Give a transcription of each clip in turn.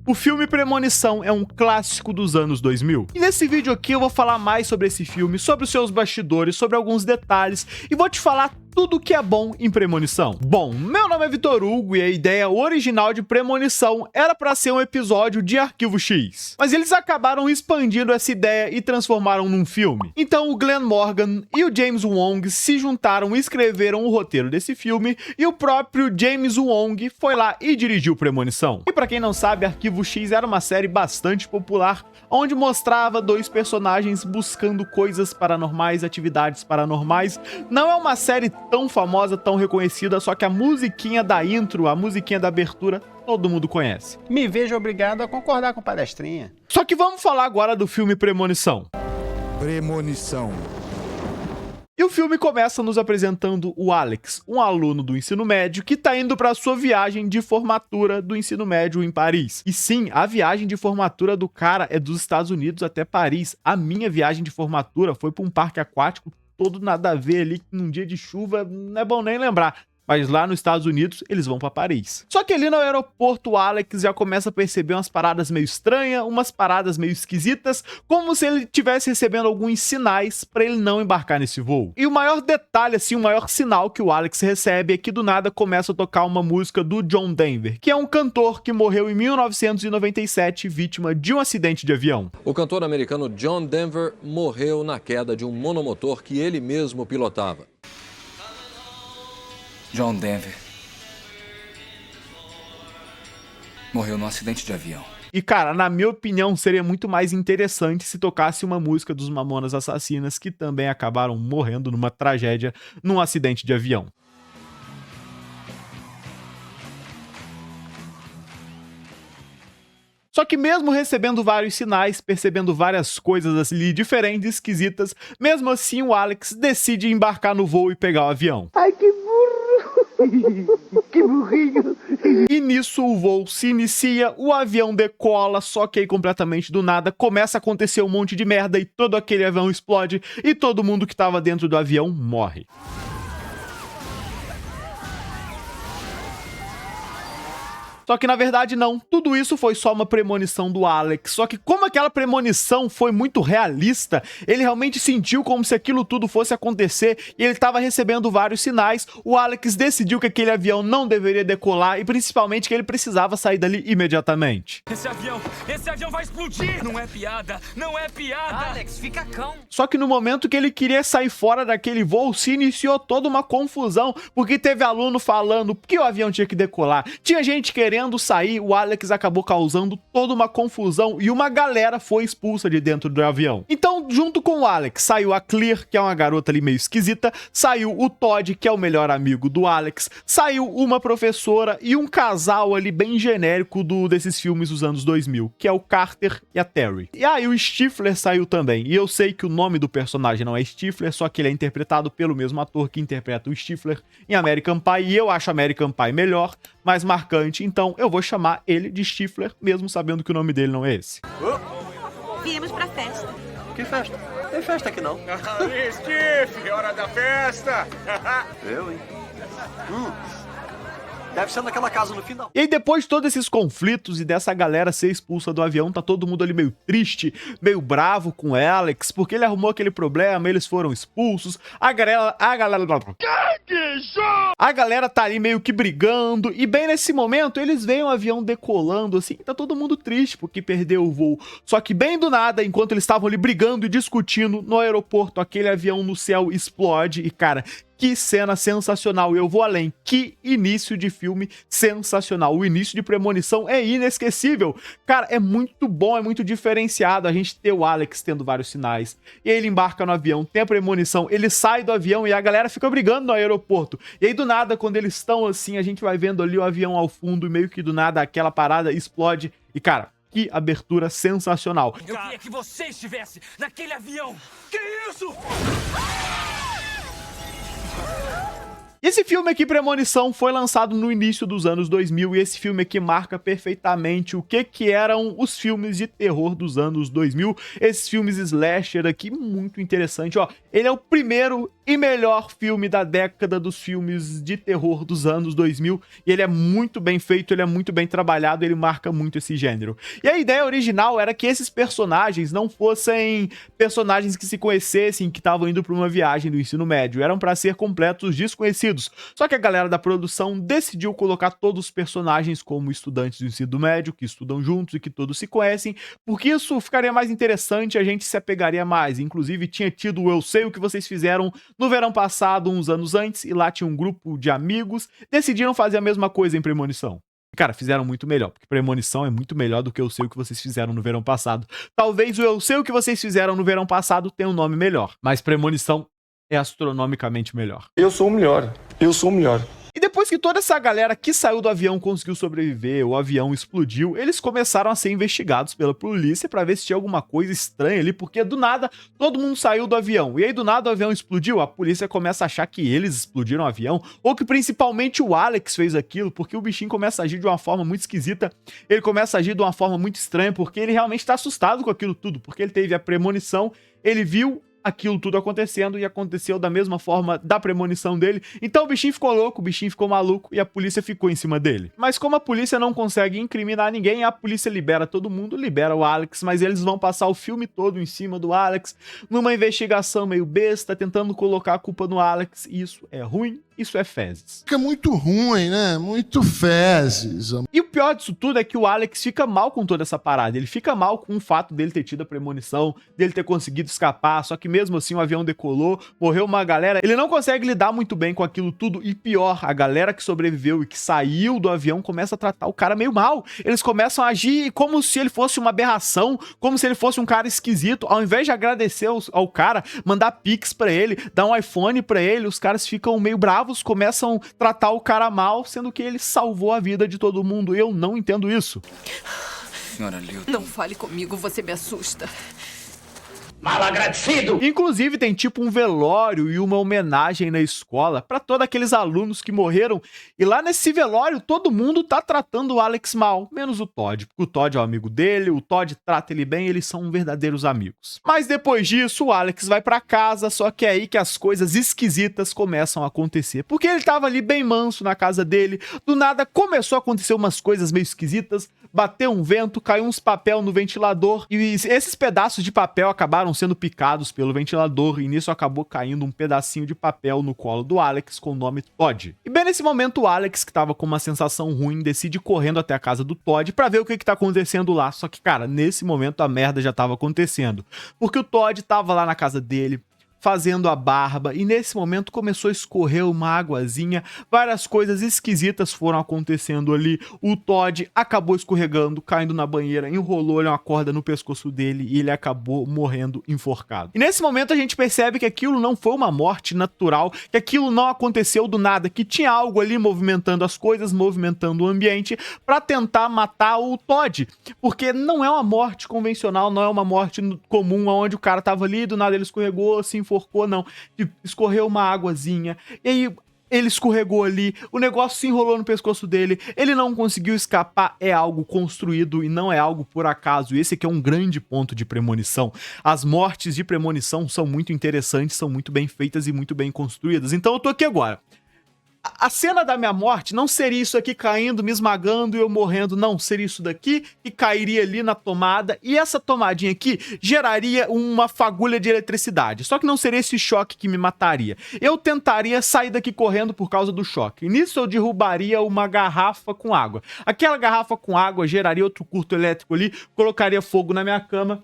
O filme Premonição é um clássico dos anos 2000. E nesse vídeo aqui eu vou falar mais sobre esse filme, sobre os seus bastidores, sobre alguns detalhes e vou te falar tudo o que é bom em Premonição. Bom, meu nome é Vitor Hugo e a ideia original de Premonição era para ser um episódio de Arquivo X. Mas eles acabaram expandindo essa ideia e transformaram num filme. Então o Glenn Morgan e o James Wong se juntaram e escreveram o roteiro desse filme e o próprio James Wong foi lá e dirigiu Premonição. E para quem não sabe, Arquivo X era uma série bastante popular, onde mostrava dois personagens buscando coisas paranormais, atividades paranormais. Não é uma série tão famosa, tão reconhecida, só que a musiquinha da intro, a musiquinha da abertura, todo mundo conhece. Me vejo obrigado a concordar com o palestrinha. Só que vamos falar agora do filme Premonição. Premonição. E o filme começa nos apresentando o Alex, um aluno do ensino médio que tá indo para sua viagem de formatura do ensino médio em Paris. E sim, a viagem de formatura do cara é dos Estados Unidos até Paris. A minha viagem de formatura foi para um parque aquático todo nada a ver ali, num dia de chuva, não é bom nem lembrar. Mas lá nos Estados Unidos, eles vão pra Paris. Só que ali no aeroporto, o Alex já começa a perceber umas paradas meio estranhas, umas paradas meio esquisitas, como se ele estivesse recebendo alguns sinais pra ele não embarcar nesse voo. E o maior detalhe, assim, o maior sinal que o Alex recebe é que do nada começa a tocar uma música do John Denver, que é um cantor que morreu em 1997, vítima de um acidente de avião. O cantor americano John Denver morreu na queda de um monomotor que ele mesmo pilotava. John Denver morreu num acidente de avião. E cara, na minha opinião, seria muito mais interessante se tocasse uma música dos Mamonas Assassinas, que também acabaram morrendo numa tragédia, num acidente de avião. Só que mesmo recebendo vários sinais, percebendo várias coisas ali diferentes, esquisitas, mesmo assim o Alex decide embarcar no voo e pegar o avião. Ai, que burro! Que burrinho! E nisso o voo se inicia, o avião decola, só que aí completamente do nada começa a acontecer um monte de merda e todo aquele avião explode e todo mundo que tava dentro do avião morre. Só que na verdade não, tudo isso foi só uma premonição do Alex, só que como aquela premonição foi muito realista, ele realmente sentiu como se aquilo tudo fosse acontecer e ele estava recebendo vários sinais, o Alex decidiu que aquele avião não deveria decolar e principalmente que ele precisava sair dali imediatamente. Esse avião vai explodir! Não é piada, não é piada! Alex, fica calmo. Só que no momento que ele queria sair fora daquele voo, se iniciou toda uma confusão, porque teve aluno falando que o avião tinha que decolar, tinha gente querendo sair, o Alex acabou causando toda uma confusão e uma galera foi expulsa de dentro do avião. Então, junto com o Alex, saiu a Claire, que é uma garota ali meio esquisita, saiu o Todd, que é o melhor amigo do Alex, saiu uma professora e um casal ali bem genérico desses filmes dos anos 2000, que é o Carter e a Terry. E aí o Stifler saiu também, e eu sei que o nome do personagem não é Stifler, só que ele é interpretado pelo mesmo ator que interpreta o Stifler em American Pie, e eu acho American Pie melhor, mais marcante, então eu vou chamar ele de Stifler, mesmo sabendo que o nome dele não é esse. Viemos pra festa. Que festa? Tem festa aqui não. Steve, hora da festa! Eu, hein? Deve ser naquela casa no final. E aí depois de todos esses conflitos e dessa galera ser expulsa do avião, tá todo mundo ali meio triste, meio bravo com o Alex, porque ele arrumou aquele problema, eles foram expulsos, a galera tá ali meio que brigando, e bem nesse momento eles veem o avião decolando assim, tá todo mundo triste porque perdeu o voo. Só que bem do nada, enquanto eles estavam ali brigando e discutindo no aeroporto, aquele avião no céu explode e cara, que cena sensacional, e eu vou além, que início de filme sensacional, o início de Premonição é inesquecível, cara, é muito bom, é muito diferenciado a gente ter o Alex tendo vários sinais, e aí ele embarca no avião, tem a Premonição, ele sai do avião e a galera fica brigando no aeroporto, e aí do nada, quando eles estão assim, a gente vai vendo ali o avião ao fundo, e meio que do nada aquela parada explode, e cara, que abertura sensacional. Eu queria que você estivesse naquele avião! Que isso? E esse filme aqui, Premonição, foi lançado no início dos anos 2000 e esse filme aqui marca perfeitamente o que eram os filmes de terror dos anos 2000. Esses filmes slasher aqui, muito interessante, ó. Ele é o primeiro e melhor filme da década dos filmes de terror dos anos 2000, e ele é muito bem feito, ele é muito bem trabalhado, ele marca muito esse gênero. E a ideia original era que esses personagens não fossem personagens que se conhecessem, que estavam indo para uma viagem do ensino médio, eram para ser completos desconhecidos. Só que a galera da produção decidiu colocar todos os personagens como estudantes do ensino médio, que estudam juntos e que todos se conhecem, porque isso ficaria mais interessante, a gente se apegaria mais. Inclusive tinha tido o Eu Sei O Que Vocês Fizeram no verão passado, uns anos antes, e lá tinha um grupo de amigos, decidiram fazer a mesma coisa em Premonição. Cara, fizeram muito melhor, porque Premonição é muito melhor do que Eu Sei O Que Vocês Fizeram no verão passado. Talvez o Eu Sei O Que Vocês Fizeram no verão passado tenha um nome melhor, mas Premonição é astronomicamente melhor. Eu sou o melhor. Eu sou o melhor. E depois que toda essa galera que saiu do avião conseguiu sobreviver, o avião explodiu, eles começaram a ser investigados pela polícia pra ver se tinha alguma coisa estranha ali, porque do nada todo mundo saiu do avião. E aí do nada o avião explodiu, a polícia começa a achar que eles explodiram o avião, ou que principalmente o Alex fez aquilo, porque o bichinho começa a agir de uma forma muito esquisita, ele começa a agir de uma forma muito estranha, porque ele realmente tá assustado com aquilo tudo, porque ele teve a premonição, ele viu aquilo tudo acontecendo e aconteceu da mesma forma da premonição dele. Então o bichinho ficou louco, o bichinho ficou maluco e a polícia ficou em cima dele. Mas como a polícia não consegue incriminar ninguém, a polícia libera todo mundo, libera o Alex, mas eles vão passar o filme todo em cima do Alex, numa investigação meio besta, tentando colocar a culpa no Alex. E isso é ruim, isso é fezes. Fica muito ruim, né? Muito fezes. E o pior disso tudo é que o Alex fica mal com toda essa parada. Ele fica mal com o fato dele ter tido a premonição, dele ter conseguido escapar, só que mesmo assim o avião decolou, morreu uma galera. Ele não consegue lidar muito bem com aquilo tudo e pior, a galera que sobreviveu e que saiu do avião começa a tratar o cara meio mal. Eles começam a agir como se ele fosse uma aberração, como se ele fosse um cara esquisito. Ao invés de agradecer ao cara, mandar pix pra ele, dar um iPhone pra ele, os caras ficam meio bravos, começam a tratar o cara mal, sendo que ele salvou a vida de todo mundo. Eu não entendo isso. Senhora Lilton. Não fale comigo, você me assusta. Mal agradecido! Inclusive tem tipo um velório e uma homenagem na escola pra todos aqueles alunos que morreram. E lá nesse velório todo mundo tá tratando o Alex mal, menos o Todd. Porque o Todd é o amigo dele, o Todd trata ele bem, eles são verdadeiros amigos. Mas depois disso o Alex vai pra casa, só que é aí que as coisas esquisitas começam a acontecer. Porque ele tava ali bem manso na casa dele, do nada começou a acontecer umas coisas meio esquisitas, bateu um vento, caiu uns papel no ventilador e esses pedaços de papel acabaram sendo picados pelo ventilador e nisso acabou caindo um pedacinho de papel no colo do Alex com o nome Todd. E bem nesse momento o Alex, que tava com uma sensação ruim, decide ir correndo até a casa do Todd pra ver o que tá acontecendo lá. Só que, cara, nesse momento a merda já tava acontecendo. Porque o Todd tava lá na casa dele, fazendo a barba, e nesse momento começou a escorrer uma águazinha, várias coisas esquisitas foram acontecendo ali, o Todd acabou escorregando, caindo na banheira, enrolou uma corda no pescoço dele e ele acabou morrendo enforcado. E nesse momento a gente percebe que aquilo não foi uma morte natural, que aquilo não aconteceu do nada, que tinha algo ali movimentando as coisas, movimentando o ambiente pra tentar matar o Todd, porque não é uma morte convencional, não é uma morte comum, onde o cara tava ali, do nada ele escorregou, se enforcou, não. Escorreu uma águazinha, e aí ele escorregou ali, o negócio se enrolou no pescoço dele, ele não conseguiu escapar, é algo construído e não é algo por acaso. Esse aqui é um grande ponto de premonição. As mortes de premonição são muito interessantes, são muito bem feitas e muito bem construídas. Então eu tô aqui agora. A cena da minha morte não seria isso aqui caindo, me esmagando e eu morrendo, não. Seria isso daqui que cairia ali na tomada e essa tomadinha aqui geraria uma fagulha de eletricidade. Só que não seria esse choque que me mataria. Eu tentaria sair daqui correndo por causa do choque. E nisso eu derrubaria uma garrafa com água. Aquela garrafa com água geraria outro curto elétrico ali, colocaria fogo na minha cama.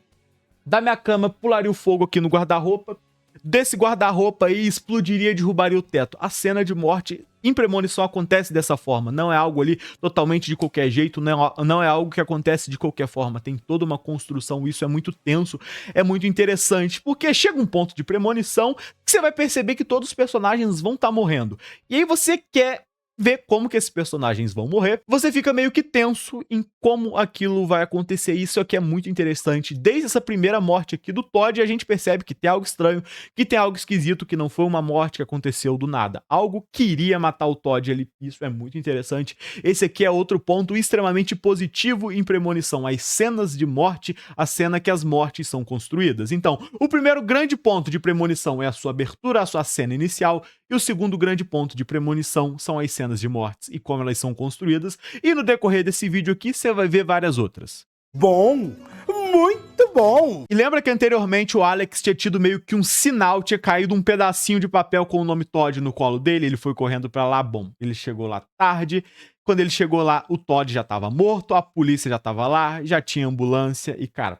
Da minha cama pularia o fogo aqui no guarda-roupa. Desse guarda-roupa aí explodiria e derrubaria o teto. A cena de morte em premonição acontece dessa forma. Não é algo ali totalmente de qualquer jeito, não é algo que acontece de qualquer forma. Tem toda uma construção, isso é muito tenso, é muito interessante. Porque chega um ponto de premonição que você vai perceber que todos os personagens vão estar morrendo. E aí você quer ver como que esses personagens vão morrer, você fica meio que tenso em como aquilo vai acontecer. Isso aqui é muito interessante. Desde essa primeira morte aqui do Todd, a gente percebe que tem algo estranho, que tem algo esquisito, que não foi uma morte que aconteceu do nada. Algo que iria matar o Todd ali. Isso é muito interessante. Esse aqui é outro ponto extremamente positivo em Premonição. As cenas de morte, a cena que as mortes são construídas. Então, o primeiro grande ponto de Premonição é a sua abertura, a sua cena inicial. E o segundo grande ponto de Premonição são as cenas de mortes e como elas são construídas. E no decorrer desse vídeo aqui, você vai ver várias outras. Bom, muito bom. E lembra que anteriormente o Alex tinha tido meio que um sinal, tinha caído um pedacinho de papel com o nome Todd no colo dele, ele foi correndo pra lá, bom, ele chegou lá tarde, quando ele chegou lá, o Todd já tava morto, a polícia já tava lá, já tinha ambulância e, cara,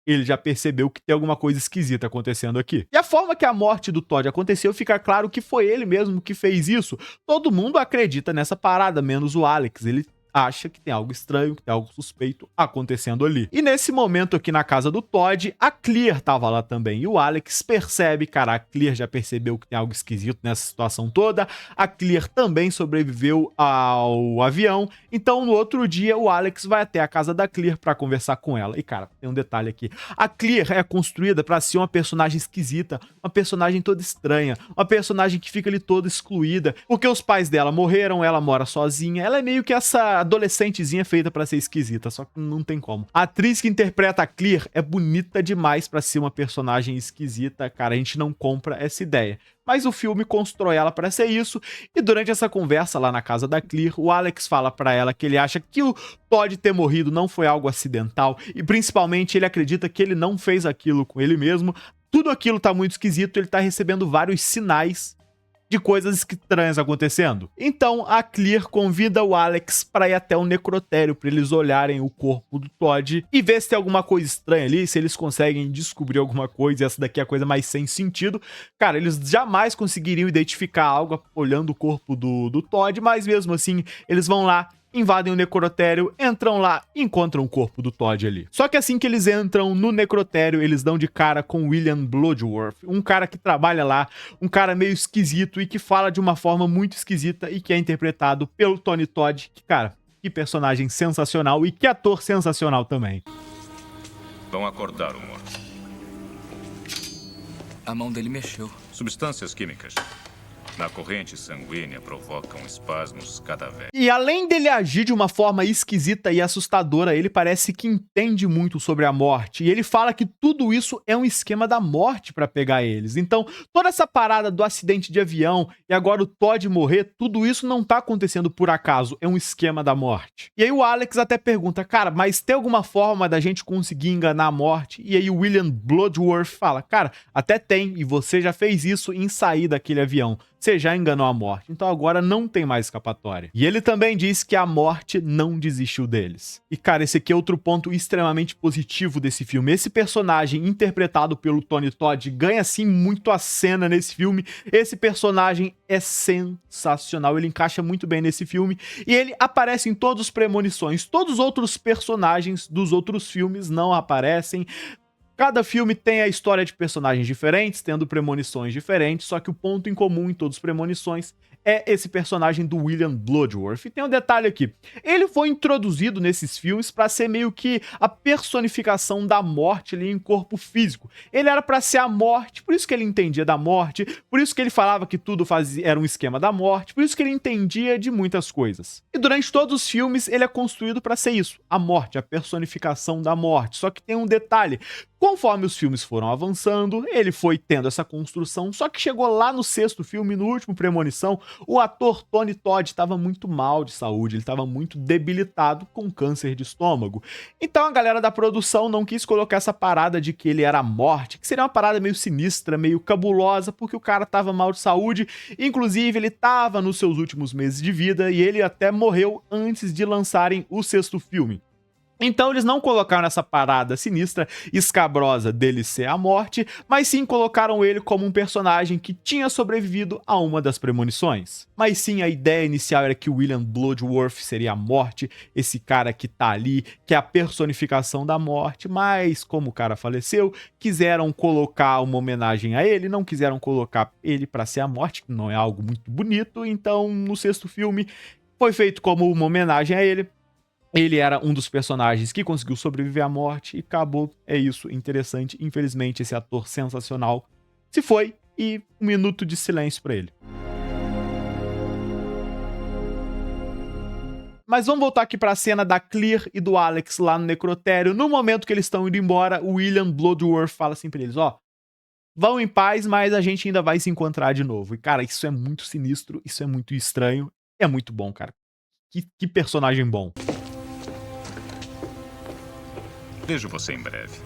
ele já percebeu que tem alguma coisa esquisita acontecendo aqui. E a forma que a morte do Todd aconteceu, fica claro que foi ele mesmo que fez isso. Todo mundo acredita nessa parada, menos o Alex, ele acha que tem algo estranho, que tem algo suspeito acontecendo ali. E nesse momento aqui na casa do Todd, a Clear tava lá também. E o Alex percebe, cara, a Clear já percebeu que tem algo esquisito nessa situação toda. A Clear também sobreviveu ao avião. Então, no outro dia, o Alex vai até a casa da Clear pra conversar com ela. E, cara, tem um detalhe aqui. A Clear é construída pra ser uma personagem esquisita, uma personagem toda estranha, uma personagem que fica ali toda excluída, porque os pais dela morreram, ela mora sozinha. Ela é meio que essa adolescentezinha feita pra ser esquisita, só que não tem como. A atriz que interpreta a Clear é bonita demais pra ser uma personagem esquisita, cara, a gente não compra essa ideia. Mas o filme constrói ela pra ser isso, e durante essa conversa lá na casa da Clear, o Alex fala pra ela que ele acha que o Todd ter morrido não foi algo acidental, e principalmente ele acredita que ele não fez aquilo com ele mesmo. Tudo aquilo tá muito esquisito, ele tá recebendo vários sinais de coisas estranhas acontecendo. Então a Clear convida o Alex para ir até o necrotério para eles olharem o corpo do Todd e ver se tem alguma coisa estranha ali, se eles conseguem descobrir alguma coisa. E essa daqui é a coisa mais sem sentido. Cara, eles jamais conseguiriam identificar algo olhando o corpo do Todd, mas mesmo assim eles vão lá, invadem o necrotério, entram lá e encontram o corpo do Todd ali. Só que assim que eles entram no necrotério, eles dão de cara com William Bloodworth, um cara que trabalha lá, um cara meio esquisito e que fala de uma forma muito esquisita e que é interpretado pelo Tony Todd, que, cara, que personagem sensacional e que ator sensacional também. Vão acordar o morto. A mão dele mexeu. Substâncias químicas na corrente sanguínea provocam espasmos cadavéricos. E além dele agir de uma forma esquisita e assustadora, ele parece que entende muito sobre a morte. E ele fala que tudo isso é um esquema da morte pra pegar eles. Então, toda essa parada do acidente de avião e agora o Todd morrer, tudo isso não tá acontecendo por acaso, é um esquema da morte. E aí o Alex até pergunta, cara, mas tem alguma forma da gente conseguir enganar a morte? E aí o William Bloodworth fala, cara, até tem, e você já fez isso em sair daquele avião. Você já enganou a morte, então agora não tem mais escapatória. E ele também diz que a morte não desistiu deles. E cara, esse aqui é outro ponto extremamente positivo desse filme. Esse personagem interpretado pelo Tony Todd ganha sim muito a cena nesse filme. Esse personagem é sensacional, ele encaixa muito bem nesse filme. E ele aparece em todos os Premonições. Todos os outros personagens dos outros filmes não aparecem. Cada filme tem a história de personagens diferentes, tendo premonições diferentes, só que o ponto em comum em todos os Premonições é esse personagem do William Bloodworth. E tem um detalhe aqui, ele foi introduzido nesses filmes para ser meio que a personificação da morte ali em corpo físico. Ele era para ser a morte, por isso que ele entendia da morte, por isso que ele falava que tudo era um esquema da morte, por isso que ele entendia de muitas coisas. E durante todos os filmes ele é construído para ser isso, a morte, a personificação da morte. Só que tem um detalhe, conforme os filmes foram avançando, ele foi tendo essa construção, só que chegou lá no sexto filme, no último Premonição, o ator Tony Todd estava muito mal de saúde, ele estava muito debilitado com câncer de estômago. Então a galera da produção não quis colocar essa parada de que ele era a morte, que seria uma parada meio sinistra, meio cabulosa, porque o cara estava mal de saúde, inclusive ele estava nos seus últimos meses de vida e ele até morreu antes de lançarem o sexto filme. Então eles não colocaram essa parada sinistra, escabrosa dele ser a morte, mas sim colocaram ele como um personagem que tinha sobrevivido a uma das premonições. Mas sim, a ideia inicial era que o William Bloodworth seria a morte, esse cara que tá ali, que é a personificação da morte, mas como o cara faleceu, quiseram colocar uma homenagem a ele, não quiseram colocar ele pra ser a morte, que não é algo muito bonito, então no sexto filme foi feito como uma homenagem a ele. Ele era um dos personagens que conseguiu sobreviver à morte e acabou. É isso, interessante. Infelizmente, esse ator sensacional se foi e um minuto de silêncio pra ele. Mas vamos voltar aqui pra cena da Clear e do Alex lá no necrotério. No momento que eles estão indo embora, o William Bloodworth fala assim pra eles, ó, vão em paz, mas a gente ainda vai se encontrar de novo. E, cara, isso é muito sinistro, isso é muito estranho. É muito bom, cara. Que personagem bom. Vejo você em breve.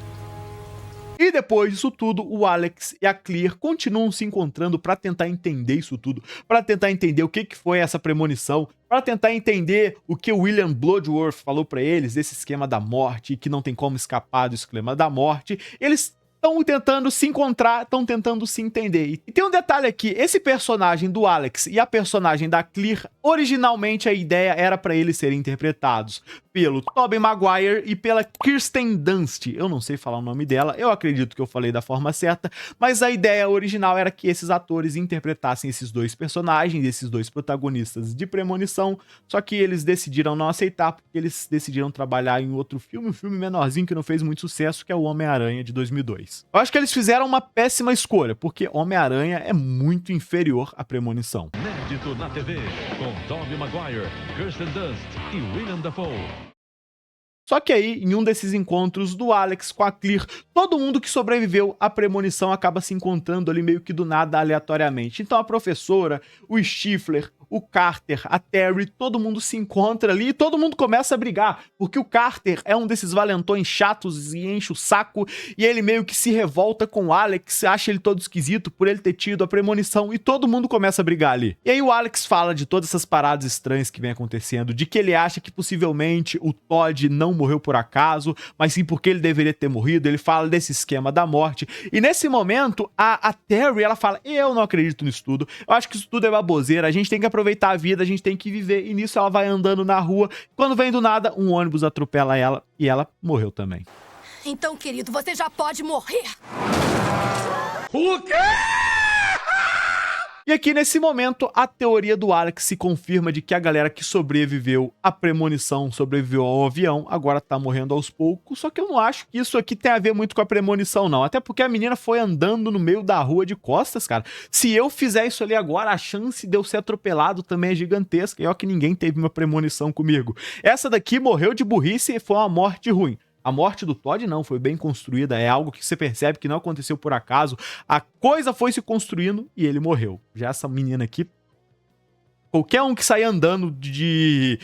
E depois disso tudo, o Alex e a Clear continuam se encontrando pra tentar entender isso tudo, pra tentar entender o que foi essa premonição, pra tentar entender o que o William Bloodworth falou pra eles desse esquema da morte, que não tem como escapar do esquema da morte. Eles estão tentando se encontrar, estão tentando se entender. E tem um detalhe aqui, esse personagem do Alex e a personagem da Clear, originalmente a ideia era para eles serem interpretados pelo Tobey Maguire e pela Kirsten Dunst. Eu não sei falar o nome dela, eu acredito que eu falei da forma certa, mas a ideia original era que esses atores interpretassem esses dois personagens, esses dois protagonistas de Premonição, só que eles decidiram não aceitar, porque eles decidiram trabalhar em outro filme, um filme menorzinho que não fez muito sucesso, que é o Homem-Aranha de 2002. Eu acho que eles fizeram uma péssima escolha, porque Homem-Aranha é muito inferior à Premonição. Inédito na TV, com Tobey Maguire, Kirsten Dunst e Willem Dafoe. Só que aí, em um desses encontros do Alex com a Clear, todo mundo que sobreviveu à premonição acaba se encontrando ali meio que do nada, aleatoriamente. Então a professora, o Stifler, o Carter, a Terry, todo mundo se encontra ali e todo mundo começa a brigar, porque o Carter é um desses valentões chatos e enche o saco, e ele meio que se revolta com o Alex, acha ele todo esquisito por ele ter tido a premonição, e todo mundo começa a brigar ali. E aí o Alex fala de todas essas paradas estranhas que vem acontecendo, de que ele acha que possivelmente o Todd não morreu por acaso, mas sim porque ele deveria ter morrido. Ele fala desse esquema da morte, e nesse momento a Terry, ela fala, eu não acredito nisso tudo, eu acho que isso tudo é baboseira, a gente tem que aproveitar a vida, a gente tem que viver. E nisso ela vai andando na rua, quando vem do nada um ônibus atropela ela e ela morreu também. Então, querido, você já pode morrer. O quê? E aqui nesse momento a teoria do Alex se confirma de que a galera que sobreviveu à premonição, sobreviveu ao avião, agora tá morrendo aos poucos. Só que eu não acho que isso aqui tem a ver muito com a premonição não, até porque a menina foi andando no meio da rua de costas, cara. Se eu fizer isso ali agora, a chance de eu ser atropelado também é gigantesca, e ó que ninguém teve uma premonição comigo. Essa daqui morreu de burrice e foi uma morte ruim. A morte do Todd não, foi bem construída, é algo que você percebe que não aconteceu por acaso, a coisa foi se construindo e ele morreu. Já essa menina aqui, qualquer um que sair andando de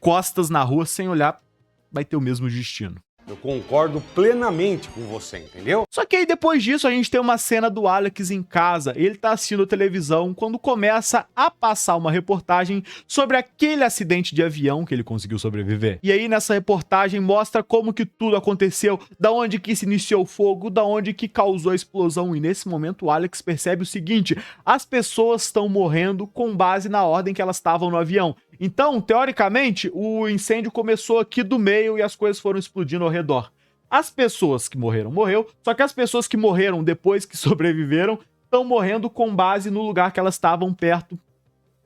costas na rua sem olhar, vai ter o mesmo destino. Eu concordo plenamente com você, entendeu? Só que aí depois disso a gente tem uma cena do Alex em casa, ele tá assistindo a televisão quando começa a passar uma reportagem sobre aquele acidente de avião que ele conseguiu sobreviver. E aí nessa reportagem mostra como que tudo aconteceu, da onde que se iniciou o fogo, da onde que causou a explosão, e nesse momento o Alex percebe o seguinte, as pessoas estão morrendo com base na ordem que elas estavam no avião. Então, teoricamente, o incêndio começou aqui do meio e as coisas foram explodindo ao redor. As pessoas que morreram, morreu, só que as pessoas que morreram depois que sobreviveram estão morrendo com base no lugar que elas estavam perto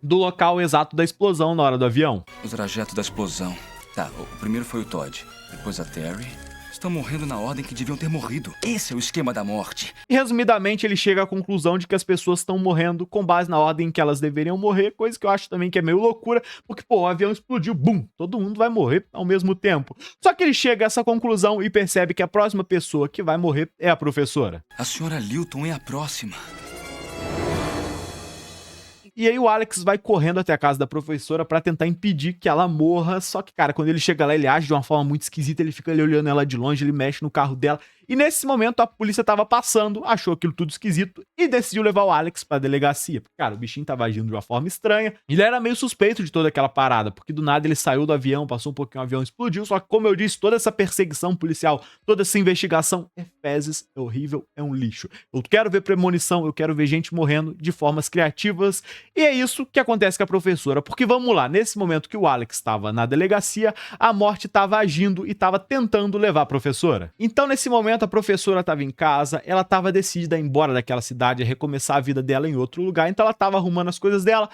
do local exato da explosão na hora do avião. O trajeto da explosão. Tá, o primeiro foi o Todd, depois a Terry. Estão morrendo na ordem que deviam ter morrido. Esse é o esquema da morte. E resumidamente ele chega à conclusão de que as pessoas estão morrendo com base na ordem que elas deveriam morrer, coisa que eu acho também que é meio loucura, porque pô, o avião explodiu, bum, todo mundo vai morrer ao mesmo tempo. Só que ele chega a essa conclusão e percebe que a próxima pessoa que vai morrer é a professora. A senhora Lilton é a próxima. E aí o Alex vai correndo até a casa da professora pra tentar impedir que ela morra, só que, cara, quando ele chega lá, ele age de uma forma muito esquisita, ele fica ali olhando ela de longe, ele mexe no carro dela, E nesse momento a polícia tava passando, achou aquilo tudo esquisito e decidiu levar o Alex pra delegacia. Porque, cara, o bichinho tava agindo de uma forma estranha. Ele era meio suspeito de toda aquela parada, porque do nada ele saiu do avião, passou um pouquinho, o avião explodiu. Só que, como eu disse, toda essa perseguição policial, toda essa investigação é fezes, é horrível, é um lixo. Eu quero ver premonição, eu quero ver gente morrendo de formas criativas. E é isso que acontece com a professora. Porque vamos lá, nesse momento que o Alex estava na delegacia, a morte estava agindo e estava tentando levar a professora. Então, nesse momento, a professora estava em casa, ela estava decidida a ir embora daquela cidade, a recomeçar a vida dela em outro lugar. Então, ela estava arrumando as coisas dela,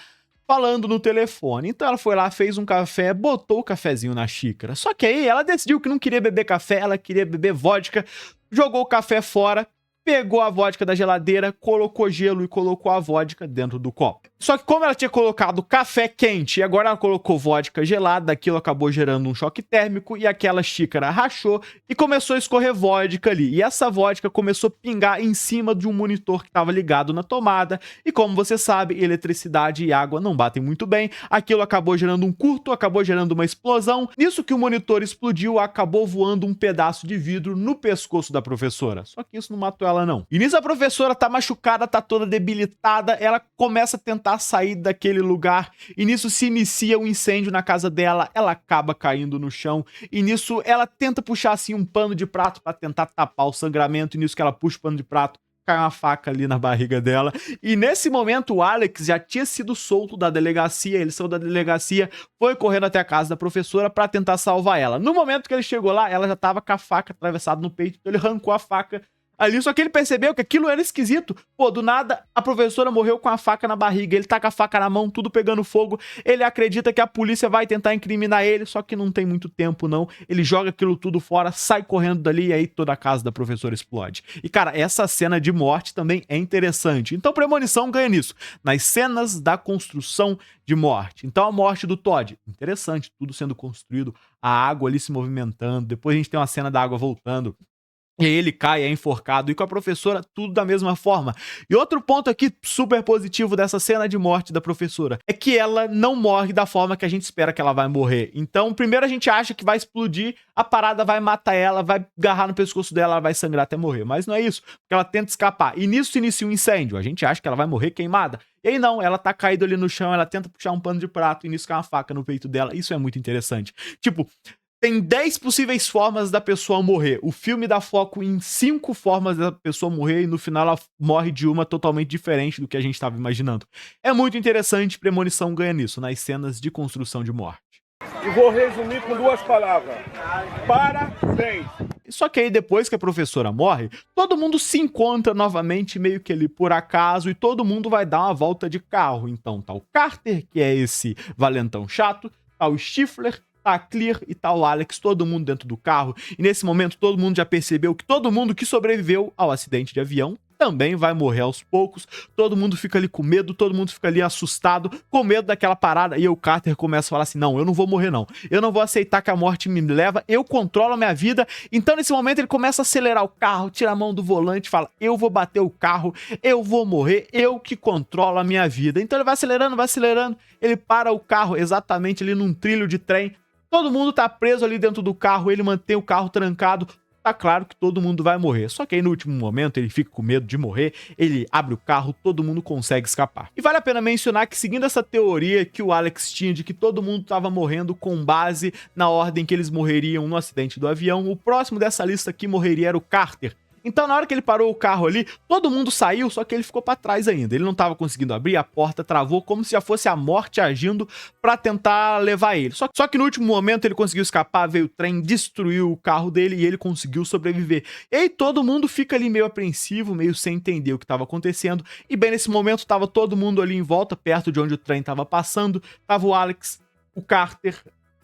falando no telefone. Então ela foi lá, fez um café, botou o cafezinho na xícara. Só que aí ela decidiu que não queria beber café, ela queria beber vodka, jogou o café fora, pegou a vodka da geladeira, colocou gelo e colocou a vodka dentro do copo. Só que como ela tinha colocado café quente e agora ela colocou vodka gelada, aquilo acabou gerando um choque térmico e aquela xícara rachou e começou a escorrer vodka ali. E essa vodka começou a pingar em cima de um monitor que estava ligado na tomada. E como você sabe, eletricidade e água não batem muito bem. Aquilo acabou gerando um curto, acabou gerando uma explosão. Nisso que o monitor explodiu, acabou voando um pedaço de vidro no pescoço da professora. Só que isso não matou ela não. E nisso a professora tá machucada, tá toda debilitada, ela começa a tentar sair daquele lugar e nisso se inicia um incêndio na casa dela, ela acaba caindo no chão e nisso ela tenta puxar assim um pano de prato pra tentar tapar o sangramento e nisso que ela puxa o pano de prato, cai uma faca ali na barriga dela. E nesse momento o Alex já tinha sido solto da delegacia, ele saiu da delegacia, foi correndo até a casa da professora pra tentar salvar ela. No momento que ele chegou lá, ela já tava com a faca atravessada no peito, então ele arrancou a faca ali, só que ele percebeu que aquilo era esquisito. Pô, do nada, a professora morreu com a faca na barriga, ele tá com a faca na mão, tudo pegando fogo, ele acredita que a polícia vai tentar incriminar ele, só que não tem muito tempo não, ele joga aquilo tudo fora, sai correndo dali e aí toda a casa da professora explode. E cara, essa cena de morte também é interessante, então Premonição ganha nisso, nas cenas da construção de morte. Então a morte do Todd, interessante, tudo sendo construído, a água ali se movimentando, depois a gente tem uma cena da água voltando, e aí ele cai, é enforcado, e com a professora tudo da mesma forma. E outro ponto aqui super positivo dessa cena de morte da professora é que ela não morre da forma que a gente espera que ela vai morrer. Então, primeiro a gente acha que vai explodir, a parada vai matar ela, vai agarrar no pescoço dela, ela vai sangrar até morrer. Mas não é isso, porque ela tenta escapar. E nisso se inicia um incêndio, a gente acha que ela vai morrer queimada. E aí não, ela tá caída ali no chão, ela tenta puxar um pano de prato, e nisso cai uma faca no peito dela. Isso é muito interessante. Tipo, tem 10 possíveis formas da pessoa morrer. O filme dá foco em 5 formas da pessoa morrer e no final ela morre de uma totalmente diferente do que a gente estava imaginando. É muito interessante, Premonição ganha nisso, nas cenas de construção de morte. E vou resumir com 2 palavras. Parabéns! Só que aí depois que a professora morre, todo mundo se encontra novamente meio que ali por acaso e todo mundo vai dar uma volta de carro. Então tá o Carter, que é esse valentão chato, tá o Stifler, tá a Clear e tá o Alex, todo mundo dentro do carro. E nesse momento todo mundo já percebeu que todo mundo que sobreviveu ao acidente de avião também vai morrer aos poucos. Todo mundo fica ali com medo, todo mundo fica ali assustado, com medo daquela parada. E o Carter começa a falar assim, não, eu não vou morrer não. Eu não vou aceitar que a morte me leva, eu controlo a minha vida. Então nesse momento ele começa a acelerar o carro, tira a mão do volante e fala, eu vou bater o carro, eu vou morrer, eu que controlo a minha vida. Então ele vai acelerando, ele para o carro exatamente ali num trilho de trem. Todo mundo tá preso ali dentro do carro, ele mantém o carro trancado, tá claro que todo mundo vai morrer. Só que aí no último momento ele fica com medo de morrer, ele abre o carro, todo mundo consegue escapar. E vale a pena mencionar que seguindo essa teoria que o Alex tinha de que todo mundo tava morrendo com base na ordem que eles morreriam no acidente do avião, o próximo dessa lista que morreria era o Carter. Então, na hora que ele parou o carro ali, todo mundo saiu, só que ele ficou pra trás ainda. Ele não tava conseguindo abrir, a porta travou, como se já fosse a morte agindo pra tentar levar ele. Só que no último momento ele conseguiu escapar, veio o trem, destruiu o carro dele e ele conseguiu sobreviver. E aí todo mundo fica ali meio apreensivo, meio sem entender o que tava acontecendo. E bem nesse momento tava todo mundo ali em volta, perto de onde o trem tava passando. Tava o Alex, o Carter,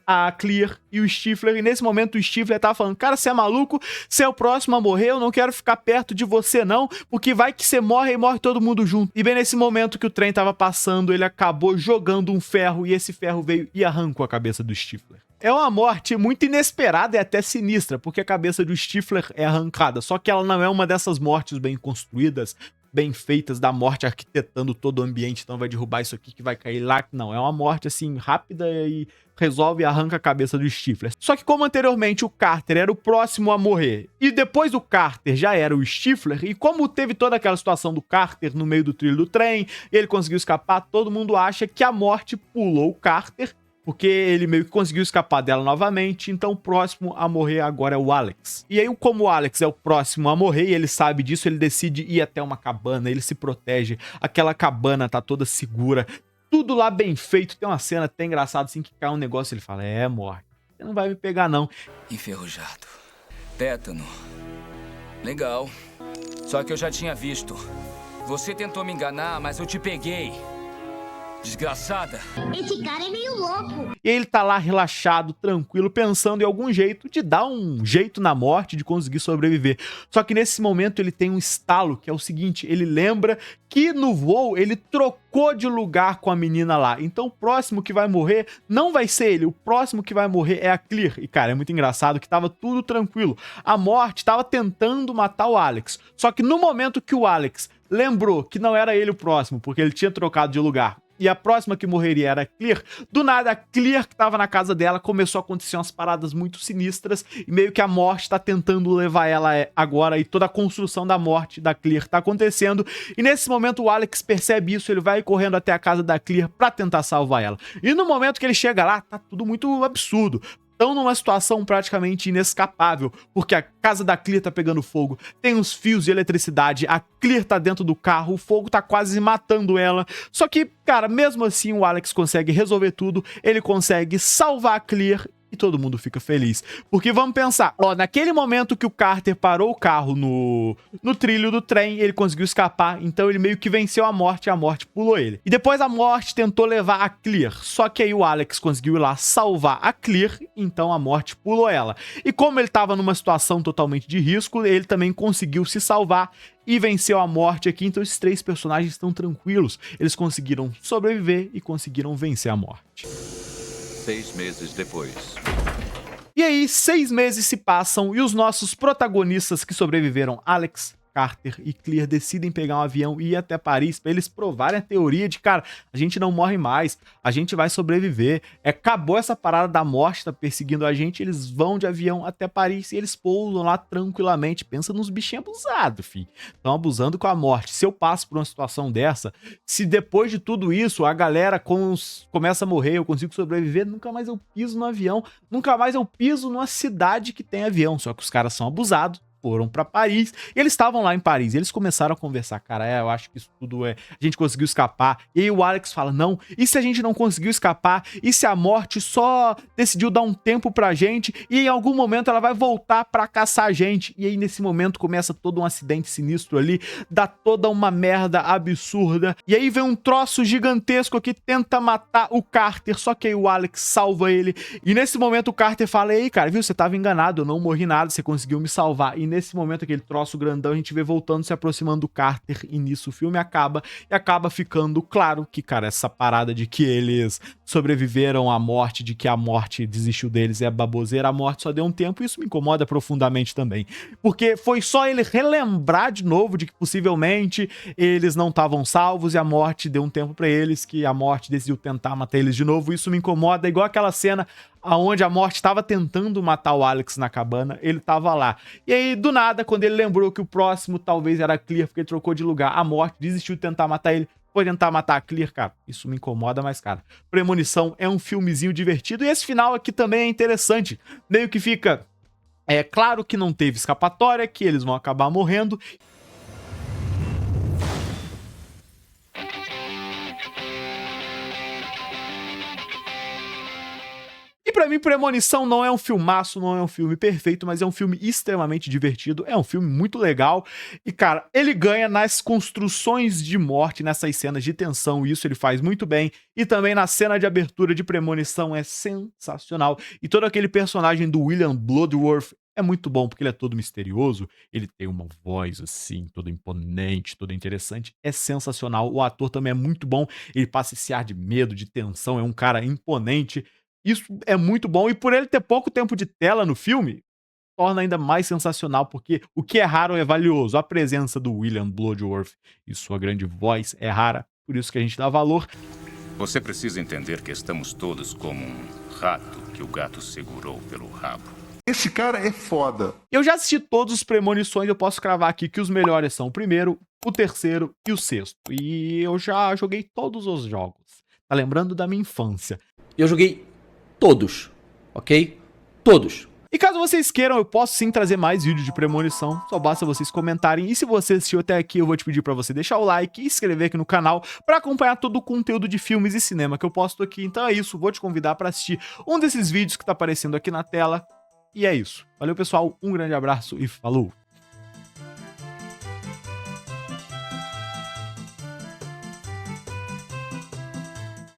a Clear e o Stifler, e nesse momento o Stifler tava falando, cara, você é maluco? Você é o próximo a morrer? Eu não quero ficar perto de você não, porque vai que você morre e morre todo mundo junto. E bem nesse momento que o trem tava passando, ele acabou jogando um ferro, e esse ferro veio e arrancou a cabeça do Stifler. É uma morte muito inesperada e até sinistra, porque a cabeça do Stifler é arrancada, só que ela não é uma dessas mortes bem construídas, bem feitas da morte arquitetando todo o ambiente, então vai derrubar isso aqui que vai cair lá. Não, é uma morte assim rápida e resolve e arranca a cabeça do Stifler. Só que como anteriormente o Carter era o próximo a morrer e depois do Carter já era o Stifler, e como teve toda aquela situação do Carter no meio do trilho do trem, ele conseguiu escapar, todo mundo acha que a morte pulou o Carter, porque ele meio que conseguiu escapar dela novamente, então o próximo a morrer agora é o Alex. E aí, como o Alex é o próximo a morrer e ele sabe disso, ele decide ir até uma cabana, ele se protege, aquela cabana tá toda segura, tudo lá bem feito, tem uma cena até engraçada assim, que cai um negócio, ele fala, morte, você não vai me pegar não. Enferrujado. Tétano. Legal. Só que eu já tinha visto. Você tentou me enganar, mas eu te peguei. Desgraçada. Esse cara é meio louco. E ele tá lá relaxado, tranquilo, pensando em algum jeito de dar um jeito na morte, de conseguir sobreviver. Só que nesse momento ele tem um estalo, que é o seguinte, ele lembra que no voo ele trocou de lugar com a menina lá. Então o próximo que vai morrer não vai ser ele, o próximo que vai morrer é a Clear. E cara, é muito engraçado que tava tudo tranquilo. A morte tava tentando matar o Alex. Só que no momento que o Alex lembrou que não era ele o próximo, porque ele tinha trocado de lugar, e a próxima que morreria era a Clear, do nada a Clear, que tava na casa dela, começou a acontecer umas paradas muito sinistras, e meio que a morte tá tentando levar ela agora, e toda a construção da morte da Clear tá acontecendo, e nesse momento o Alex percebe isso, ele vai correndo até a casa da Clear pra tentar salvar ela. E no momento que ele chega lá, tá tudo muito absurdo. Estão numa situação praticamente inescapável, porque a casa da Clear tá pegando fogo, tem uns fios de eletricidade, a Clear tá dentro do carro, o fogo tá quase matando ela. Só que, cara, mesmo assim o Alex consegue resolver tudo, ele consegue salvar a Clear e todo mundo fica feliz. Porque vamos pensar, naquele momento que o Carter parou o carro no trilho do trem, ele conseguiu escapar, então ele meio que venceu a morte pulou ele. E depois a morte tentou levar a Clear, só que aí o Alex conseguiu ir lá salvar a Clear, então a morte pulou ela. E como ele tava numa situação totalmente de risco, ele também conseguiu se salvar e venceu a morte aqui, então esses três personagens estão tranquilos, eles conseguiram sobreviver e conseguiram vencer a morte. 6 meses depois. E aí, 6 meses se passam e os nossos protagonistas que sobreviveram, Alex, Carter e Clear, decidem pegar um avião e ir até Paris pra eles provarem a teoria de, cara, a gente não morre mais, a gente vai sobreviver. Acabou essa parada da morte, tá perseguindo a gente, eles vão de avião até Paris e eles pousam lá tranquilamente. Pensa nos bichinhos abusados, filho. Estão abusando com a morte. Se eu passo por uma situação dessa, se depois de tudo isso a galera começa a morrer, eu consigo sobreviver, nunca mais eu piso no avião, nunca mais eu piso numa cidade que tem avião. Só que os caras são abusados, foram pra Paris, e eles estavam lá em Paris, e eles começaram a conversar, cara, eu acho que isso tudo a gente conseguiu escapar, e aí o Alex fala, não, e se a gente não conseguiu escapar, e se a morte só decidiu dar um tempo pra gente, e em algum momento ela vai voltar pra caçar a gente, e aí nesse momento começa todo um acidente sinistro ali, dá toda uma merda absurda, e aí vem um troço gigantesco que tenta matar o Carter, só que aí o Alex salva ele, e nesse momento o Carter fala, ei, cara, viu, você tava enganado, eu não morri nada, você conseguiu me salvar, e nesse momento, aquele troço grandão, a gente vê voltando, se aproximando do Carter, e nisso o filme acaba, e acaba ficando claro que, cara, essa parada de que eles sobreviveram à morte, de que a morte desistiu deles é baboseira, a morte só deu um tempo, e isso me incomoda profundamente também, porque foi só ele relembrar de novo de que possivelmente eles não estavam salvos, e a morte deu um tempo pra eles, que a morte decidiu tentar matar eles de novo, isso me incomoda, igual aquela cena aonde a morte estava tentando matar o Alex na cabana, ele tava lá. E aí, do nada, quando ele lembrou que o próximo talvez era a Clear, porque ele trocou de lugar, a morte desistiu de tentar matar ele, foi tentar matar a Clear, cara. Isso me incomoda, mas, cara, Premonição é um filmezinho divertido, e esse final aqui também é interessante. Meio que fica, claro que não teve escapatória, que eles vão acabar morrendo. E pra mim, Premonição não é um filmaço, não é um filme perfeito, mas é um filme extremamente divertido, é um filme muito legal. E, cara, ele ganha nas construções de morte, nessas cenas de tensão, e isso ele faz muito bem. E também na cena de abertura de Premonição é sensacional. E todo aquele personagem do William Bloodworth é muito bom, porque ele é todo misterioso, ele tem uma voz assim, toda imponente, toda interessante, é sensacional. O ator também é muito bom, ele passa esse ar de medo, de tensão, é um cara imponente. Isso é muito bom, e por ele ter pouco tempo de tela no filme, torna ainda mais sensacional, porque o que é raro é valioso. A presença do William Bloodworth e sua grande voz é rara, por isso que a gente dá valor. Você precisa entender que estamos todos como um rato que o gato segurou pelo rabo. Esse cara é foda. Eu já assisti todos os Premonições, eu posso cravar aqui que os melhores são o primeiro, o terceiro e o sexto. E eu já joguei todos os jogos. Tá lembrando da minha infância. Eu joguei todos, ok? Todos. E caso vocês queiram, eu posso sim trazer mais vídeos de Premonição, só basta vocês comentarem. E se você assistiu até aqui, eu vou te pedir pra você deixar o like e se inscrever aqui no canal pra acompanhar todo o conteúdo de filmes e cinema que eu posto aqui. Então é isso, vou te convidar pra assistir um desses vídeos que tá aparecendo aqui na tela. E é isso. Valeu, pessoal, um grande abraço e falou!